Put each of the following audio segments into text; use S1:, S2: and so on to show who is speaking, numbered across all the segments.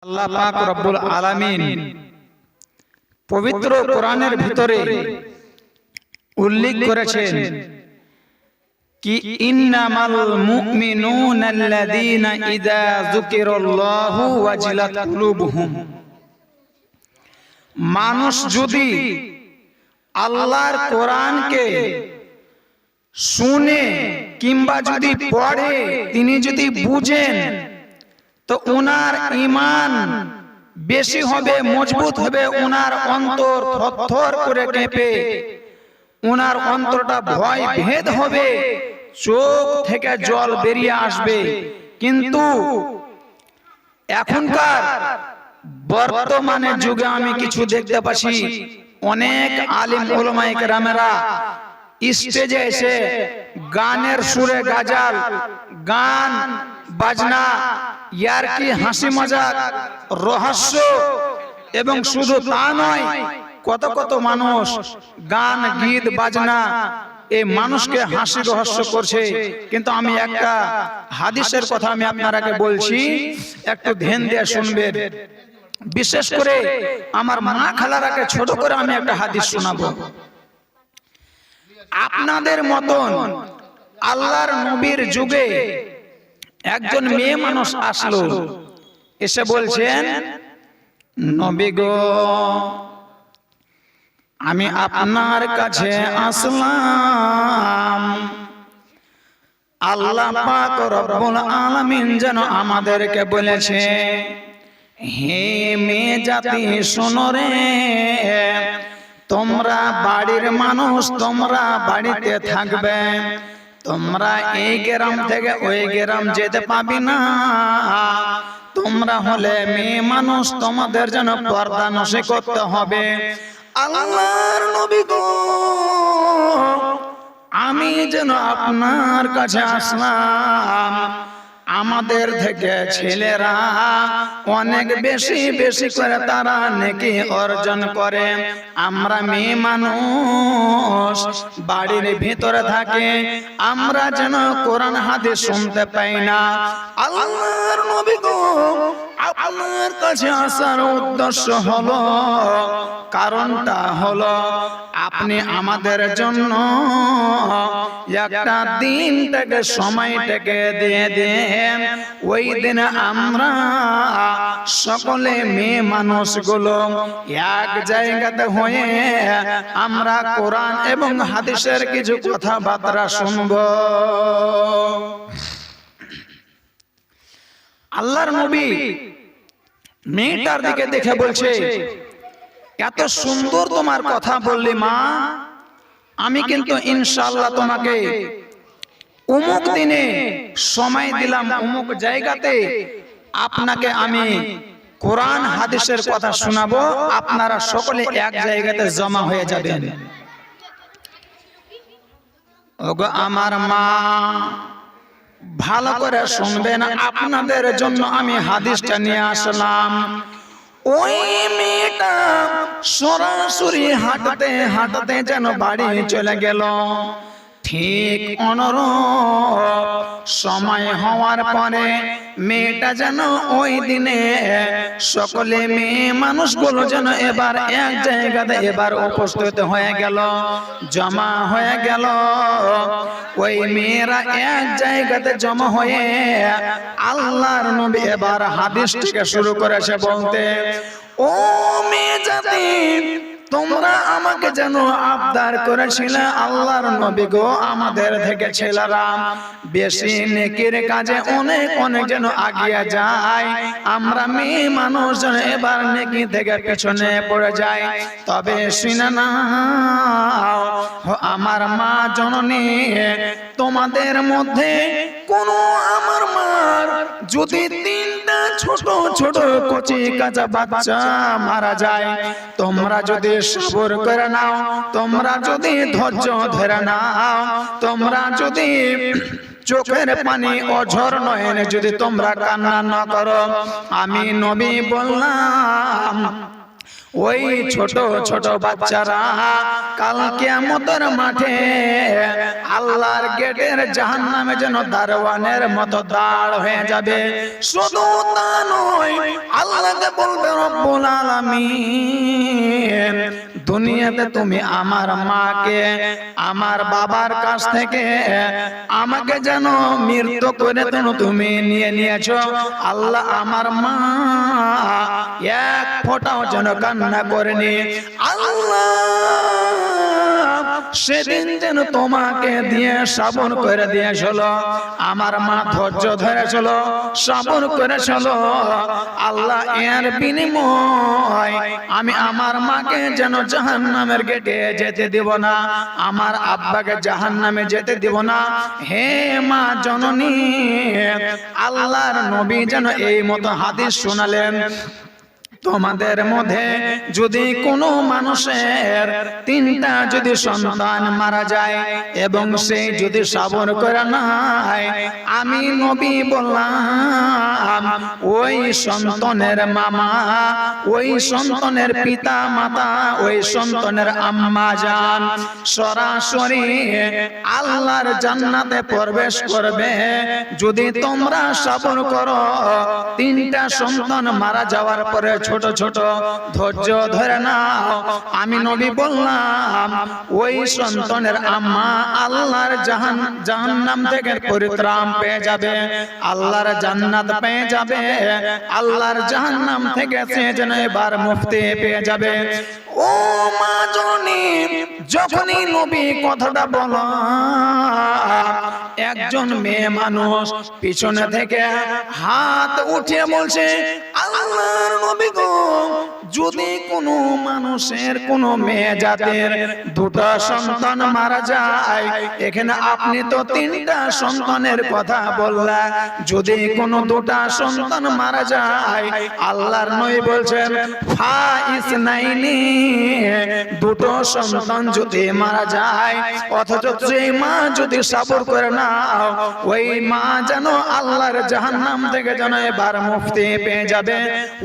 S1: আল্লাহ পাক রব্বুল আলামিন পবিত্র কোরআনের ভিতরে উল্লেখ করেছেন কি ইন্নামাল মুমিনুনাল্লাযীনা ইযা যুকিরাল্লাহু ওয়াজিলাত কুলুবুহুম। মানুষ যদি আল্লাহর কোরআনকে শুনে কিংবা যদি পড়ে, তিনি যদি বুঝেন, তো ওনার ঈমান বেশি হবে, মজবুত হবে, ওনার অন্তর থরথর করে কেঁপে, ওনার অন্তরটা ভয় ভেদ হবে, চোখ থেকে জল বেরিয়ে আসবে। কিন্তু এখনকার বর্তমানে যুগে আমি কিছু দেখতে পাচ্ছি, অনেক আলিম উলামায়ে কেরামেরা স্টেজে এসে গানের সুরে গাজাল, গান বাজনা, ইয়ারকি, হাসি মজাক, রহস্য, এবং শুধু তা নয়, কত কত মানুষ গান গীত বাজনা এই মানুষকে হাসি রহস্য করছে। কিন্তু আমি একটা হাদিসের কথা আমি আপনারাকে বলছি, একটু ধ্যান দিয়ে শুনবেন। বিশেষ করে আমার মা খালারাকে ছোট করে আমি একটা হাদিস শোনাবো। আপনাদের মতন আল্লাহর নবীর যুগে একজন মেয়ে মানুষ আসলো, এসে বলছেন, নবী গো, আমি আপনার কাছে আসলাম, আল্লাহ পাক রব্বুল আলামিন যেন আমাদেরকে বলেছে, হে মেয়ে জাতি শোনো রে, তোমরা বাড়ির মানুষ, তোমরা বাড়িতে থাকবে, তোমরা এই গ্রাম থেকে ওই গ্রাম যেতে পাবি না, তোমরা হলে মেয়ে মানুষ, তোমাদের যেন পর্দা নশি করতে হবে। আল্লাহর নবী গো, আমি যেন আপনার কাছে আসলাম, আমাদের থেকে ছেলেরা অনেক বেশি বেশি করে তারা নেকি অর্জন করে, আমরা মেয়ে মানুষ বাড়ির ভিতরে থাকে, আমরা যেন কোরআন হাদিস শুনতে পাই না। আল্লাহর নবী গো, আপনার কাছে আসার উদ্দেশ্য হলো, কারণটা হলো, আপনি আমাদের জন্য একটা দিনটাকে, সময়টাকে দিয়ে দেন, ওই দিন আমরা সকলে মেয়ে মানুষগুলো এক জায়গাতে হয়ে আমরা কোরআন এবং হাদিসের কিছু কথাবার্তা শুনব। আল্লাহর নবী মেয়েটার দিকে দেখে বলছে, এত সুন্দর তোমার কথা বললি মা, আমি কিন্তু ইনশাআল্লাহ তোমাকে অমুক দিনে সময় দিলাম, অমুক জায়গাতে আপনাকে আমি কোরআন হাদিসের কথা শোনাবো, আপনারা সকলে এক জায়গাতে জমা হয়ে যাবেন। ওগো আমার মা, ভালো করে শুনবেন, আপনাদের জন্য আমি হাদিসটা নিয়ে আসলাম। ওই মেয়েটা সরাসরি হাঁটতে হাঁটতে যেন বাড়ি চলে গেল। ঠিক অনুরূপ সময় হওয়ার পরে মেয়েটা যেন ওই দিনে সকলে মেয়ে মানুষগুলো যেন এবার এক জায়গাতে এবার উপস্থিত হয়ে গেল, জমা হয়ে গেল। ওই মেয়েরা এক জায়গাতে জমা হয়ে আল্লাহর নবী এবার হাদিসটিকে শুরু করেছে বলতে, ও মেয়ে জাতি, তোমরা আমাকে যেন আবদার করেছিলে, আল্লাহর নবী গো, আমাদের থেকে ছেলেরা বেশি নেকির কাজে অনেক অনেক যেন আগিয়ে যায়, আমরা মেয়ে মানুষ যেন এবার নেকি থেকে পিছনে পড়ে যায়। তবে শুনে না আমার মা জননী, তোমাদের মধ্যে কোন আমার মার যদি তিনটা ছোট ছোট কচি কাঁচা বাচ্চা মারা যায়, তোমরা যদি সবর করে নাও, তোমরা যদি ধৈর্য ধরে নাও, তোমরা যদি চোখের পানি অঝর নয়নে যদি তোমরা কান্না না করো, আমি নবী বললাম ওই ছোট ছোট বাচ্চারা কাল কিয়ামতের মাঠে আল্লাহর গেটের জাহান্নামে যেন দারওয়ানের মতো দাঁড় হয়ে যাবে। শুধু তা নয়, আল্লাহকে বলবে রব্বুল আলামিন, দুনিয়াতে তুমি আমার মাকে আমার বাবার কাছ থেকে আমাকে যেন মৃত্যু করে তুমি নিয়ে নিয়েছো। আল্লাহ আমার মা এক ফোঁটাও যেন কান্না করেনি। আল্লাহ সেদিন যেন তোমাকে দিয়ে শ্রাবণ করে দিয়েছিল, আমার মা ধৈর্য ধরেছিল, শ্রাবণ করেছিল। আল্লাহ এর বিনিময় আমি আমার মাকে যেন জাহান্নামের গেটে যেতে দেব না, আমার আব্বাকে জাহান্নামে যেতে দেব না। হে মা জননী, আল্লাহর নবী যেন এই মতো হাদিস শোনালেন, তোমাদের মধ্যে যদি কোনো মানুষের তিনটা যদি সন্তান মারা যায় এবং সে যদি শ্রাবণ করে নাই, আমি নবী বললাম ওই সন্তানের মামা, ওই সন্তানের পিতা মাতা, ওই সন্তানের আম্মা জান সরাসরি আল্লাহর জান্নাতে প্রবেশ করবে। যদি তোমরা শ্রাবণ করো, তিনটা সন্তান মারা যাওয়ার পরে ছোট ছোট ধৈর্য ধরে নাও, আমি নবী বললাম ওই সন্তানের আম্মা আল্লাহর জাহান্নাম থেকে পরিত্রাণ পেয়ে যাবে, আল্লাহর জান্নাত পেয়ে যাবে, আল্লাহর জাহান্নাম থেকে সে যেন এবার মুক্তি পেয়ে যাবে। ও মা জননী, যখনই নবী কথাটা বলা, একজন মেয়ে মানুষ পিছনে থেকে হাত উঠিয়ে বলছে, আল্লাহর নবী গো, যদি কোনো মানুষের কোনো মেয়ে জাতের দুটো সন্তান মারা যায়, এখানে আপনি তো তিনটা সন্তানের কথা বললেন, যদি কোনো দুটা সন্তান মারা যায়, আল্লাহর নবী বলছেন ফাইসনাইনি, দুটো সন্তান যদি মারা যায়, অথচ সেই মা যদি সবর করে না, ওই মা যেন আল্লাহর জাহান্নাম থেকে যেন এবার মুক্তি পেয়ে যাবে।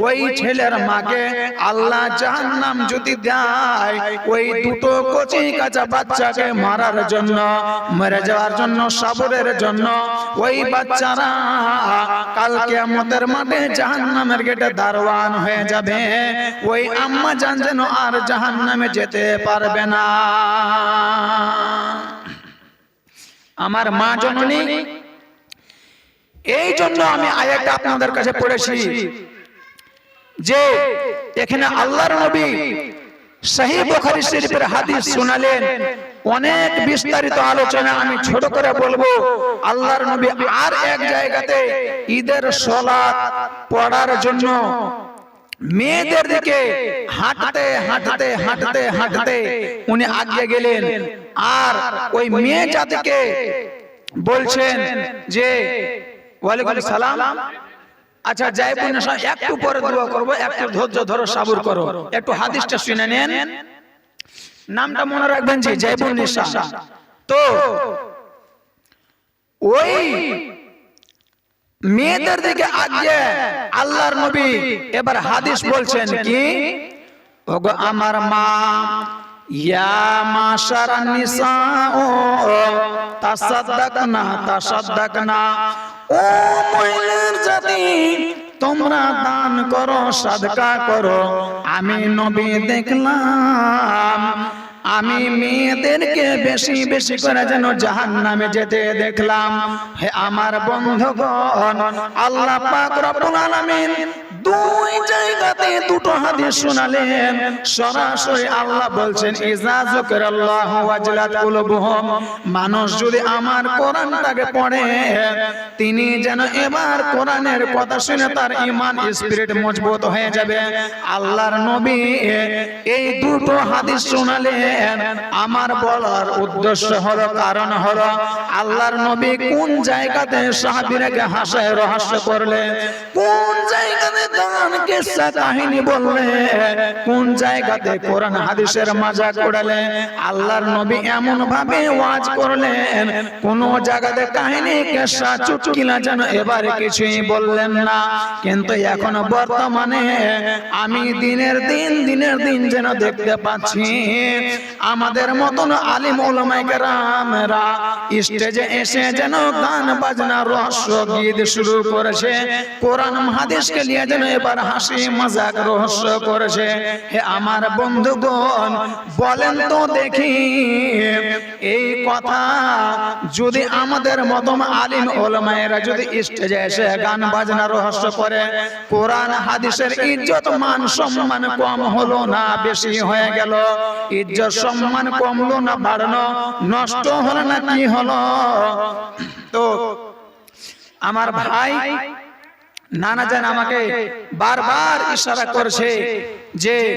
S1: ওই ছেলের মাকে আল্লাহ জাহান্নাম যদি দেয়, ওই দুটো কচি কাঁচা বাচ্চাকে মারার জন্য, মরে যাওয়ার জন্য, সবরের জন্য, ওই বাচ্চারা কাল কিয়ামতের মাঠে জাহান্নামের গেটে দারওয়ান হয়ে যাবে। ওই আম্মা জান যেন আর জাহান্নামে যেতে পারবে না। আমার মা জননী, এই জন্য আমি আয়াতটা আপনাদের কাছে পড়েছি যে এখানে আল্লাহর নবী সহিহ বুখারী শরীফের হাদিস শোনালেন। অনেক বিস্তারিত আলোচনা আমি ছোট করে বলবো। আল্লাহর নবী আর এক জায়গাতে ঈদের সালাত পড়ার জন্য মেয়েদের দিকে হাঁটতে হাঁটতে হাঁটতে হাঁটতে উনি আগিয়ে গেলেন, আর ওই মেয়ে জাতিকে বলছেন যে ওয়ালাইকুম সালাম, আচ্ছা যাইবুন একটু পরে দোয়া করব, একটু ধৈর্য ধরো, সবর করো, একটু হাদিসটা শুনে নেন, নামটা মনে রাখবেন যে যাইবুন নিসা। তো ওই মেয়েদের দিকে আগে আল্লাহর নবী এবার হাদিস বলছেন কি, ওগো আমার মা, ইয়া মাশারান নিসাও তাসাদদাকনা তাসাদদাকনা, ও মহিলার জাতি তোমরা দান করো, সাদকা করো। আমি নবী দেখলাম, আমি মেয়েদেরকে বেশি বেশি করে যেন জাহান্নামে যেতে দেখলাম। হে আমার বন্ধুগণ, আল্লাহ পাক রব্বুল আলামিন দুই জায়গাতে দুটো হাদিস শোনালেন। সরাসরি আল্লাহ বলছেন ইজা যুকিরাল্লাহু ওয়াজলাত কুলুবুহুম, মানুষ যদি আমার কোরআনটাকে পড়ে, তিনি যেন এবার কোরআনের কথা শুনে তার ঈমান স্পিরিট মজবুত হয়ে যাবে। আল্লাহর নবী এই দুটো হাদিস শোনালেন। আমার বলার উদ্দেশ্য হলো, কারণ হলো আল্লাহর নবী কোন জায়গাতে সাহাবীরাকে হাসায় রহস্য করলেন, কোন জায়গাতে দান কিসসা কাহিনী বললে, কোন জায়গাতে কোরআন হাদিসের মজাক উড়ালে, আল্লাহর নবী এমন ভাবে ওয়াজ করলেন, কোন জায়গাতে কাহিনী কেসা চুটকিলা যেন এবারে কিছুই বললেন না। কিন্তু এখন বর্তমানে আমি দিনের দিন যেন দেখতে পাচ্ছি আমাদের মতন আলিম ওলামায়ে কেরামরা স্টেজে এসে যেন গান বাজনা রহস্য গীত শুরু করেছে, কোরআন হাদিসকে নিয়ে যেন এবার হাসি মজাক রহস্য করেছে। হে আমার বন্ধুগণ, বলেন তো দেখি, এই কথা যদি আমাদের মতন আলিম ওলামায়েরা যদি স্টেজে এসে গান বাজনা রহস্য করে, কোরআন হাদিসের ইজ্জত মান সম্মান কম হলো না বেশি হয়ে গেল? ইজ্জত সম্মান কমলো না বাড়লো, নষ্ট হলো না কি হলো? তো আমার ভাই নানা জান আমাকে বারবার ইশারা করছে যে